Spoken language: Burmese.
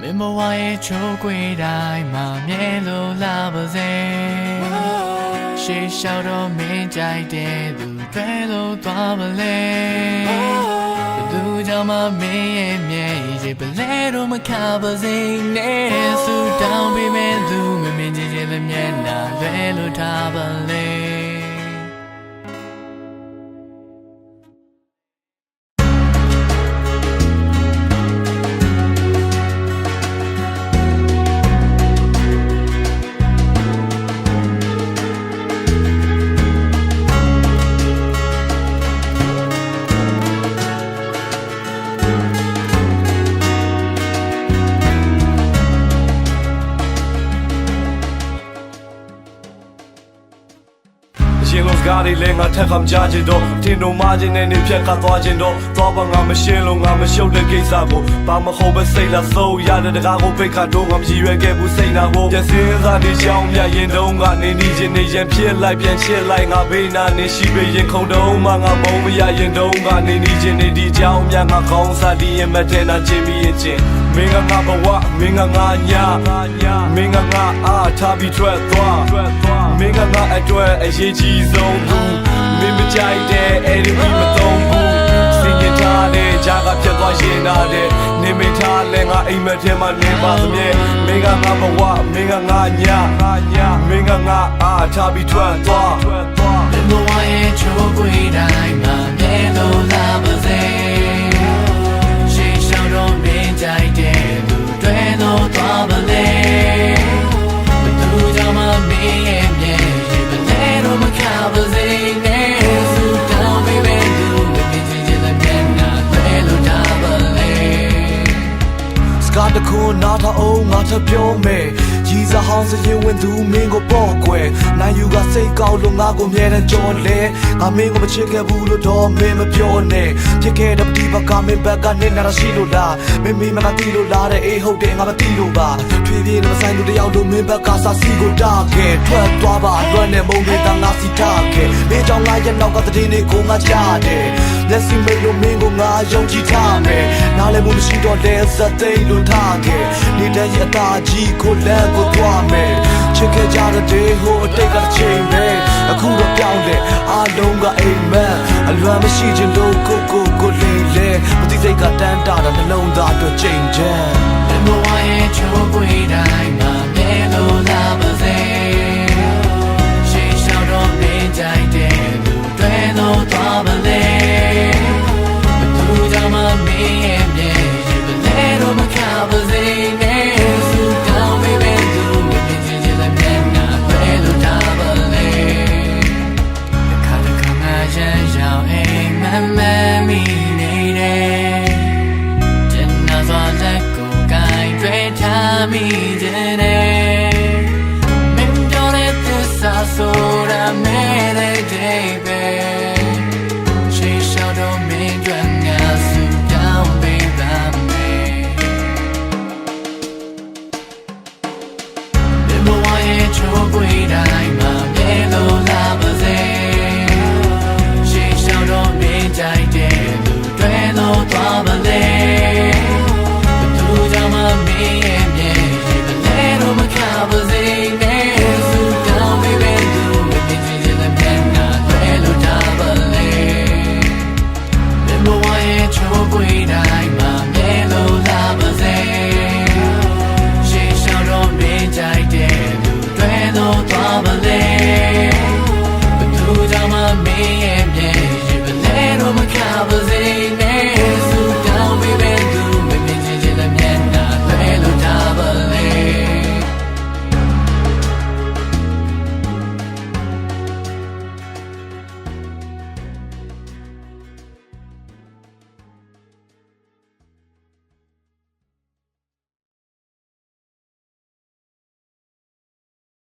Memoir chokwe dai ma mielo la baze She shout on me jai de du pelo twa bale Du jama me me je belero makabaze ne su down be me du me je le mye na lwe lo tha baleရှင်လုံးကားတွေလည်းငါထက်ခါမကြချင်တော့တင်တို့မချင်းနဲ့နေဖြတ်ခါသွားချင်တော့သွားပါငါမရှင်းလို့ငါမရှုပ်တဲ့ကိစ္စကိုဘာမဟုတ်ပဲစိတ်လာစိုးရတဲ့တကားကိုပိတ်ခါတော့ငါမရည်ရွယ်ခဲ့ဘူးစိတ်နာကိုပြန်စင်းစားနေချောင်းမြရင်တုံးကနေနေချင်းနေရင်ဖြစ်လိုက်ပြန်ရှစ်လိုက်ငါဘေးနာနေရှိပေရင်ခုံတုံးမှငါမုံမရရင်တုံးကနေနေချင်းနေဒီချောင်းမြငါကောင်းစားဒီရင်မထဲနာချင်းပြီးရင်ချင်းမင်းကငါဘဝမင်းကငါညာမင်းကငါအားထားပြီးထွက်သွားမင်းကငါအတွက်အရေးကြီးဆုံးဘူးမင်းမကြိုက်တဲ့အဲ့ဒီမသုံးဘူးစင်ကြထားတဲ့ဂျာကဖြတ်သွားရင်နာတဲ့နေမထားလဲငါအိမ်မက်ထဲမှာနေပါသမျှမင်းကငါဘဝမင်းကငါညာမင်းကငါအားထားပြီးထွက်သွား Memoir chokwe dai ma mielo la baze She shout on me jai de du pelo twa bale Du jama me me je belero makabaze ne su down baby du me je le mye na pelo twa bale Scar the cool not a old not a pure me ကြီးစားဟောင်းစရင်ဝင်သူမင်းကိုပေါ့ကွယ်နိုင်ယူကစိတ်ကောက်လို့ငါကိုမြဲတမ်းကြော်လဲငါမင်းကိုမချစ်ခဲ့ဘူးလို့တော့မင်းမပြောနဲ့ဖြစ်ခဲ့တဲ့ပဋိပက္ခမင်းဘက်ကနေနာရှိလို့လားမင်းမတီးလို့လားတဲ့အေးဟုတ်တယ်ငါမတီးလို့ပါထွေးပြေးလို့ဆိုင်လို့တယောက်လို့မင်းဘက်ကစာစီကိုတားခဲ့ထွက်သွားပါအတွက်နဲ့မုံတွေတန်းငါစီထားခဲ့မင်းကြောင့်ငါရဲ့နောက်ကတည်းကိုငါကြားတယ်လက်စီမိတ်လို့မင်းကိုငါယုံကြည်ထားမယ်နားလည်းမရှိတော့တဲ့ဇက်သိမ်းလို့ထားခဲ့နေတဲ့ရတာကြီးကိုလမ်းကိုသွားမယ်ချစ်ခဲ့ကြတဲ့ဒေဟိုအတိတ်ကတစ်ချိန်ပဲအခုတော့ပြောင်းတယ်အားလုံးကအိမ်မက်အလွမ်းမရှိချင်လို့ကိုလေးလေမသိစိတ်ကတန်းတာနှလုံးသားအတွက်ချိန်ချမ်း Memoir chokwe dai ma mielo la baze She shout on me jai de du pelo twa bale Du jama me me je belero makabaze ne su down baby du me je le mye na pelo twa bale Kala kama jan yao ai mama mi nei de Jenna zwa let go gai dre tha mi de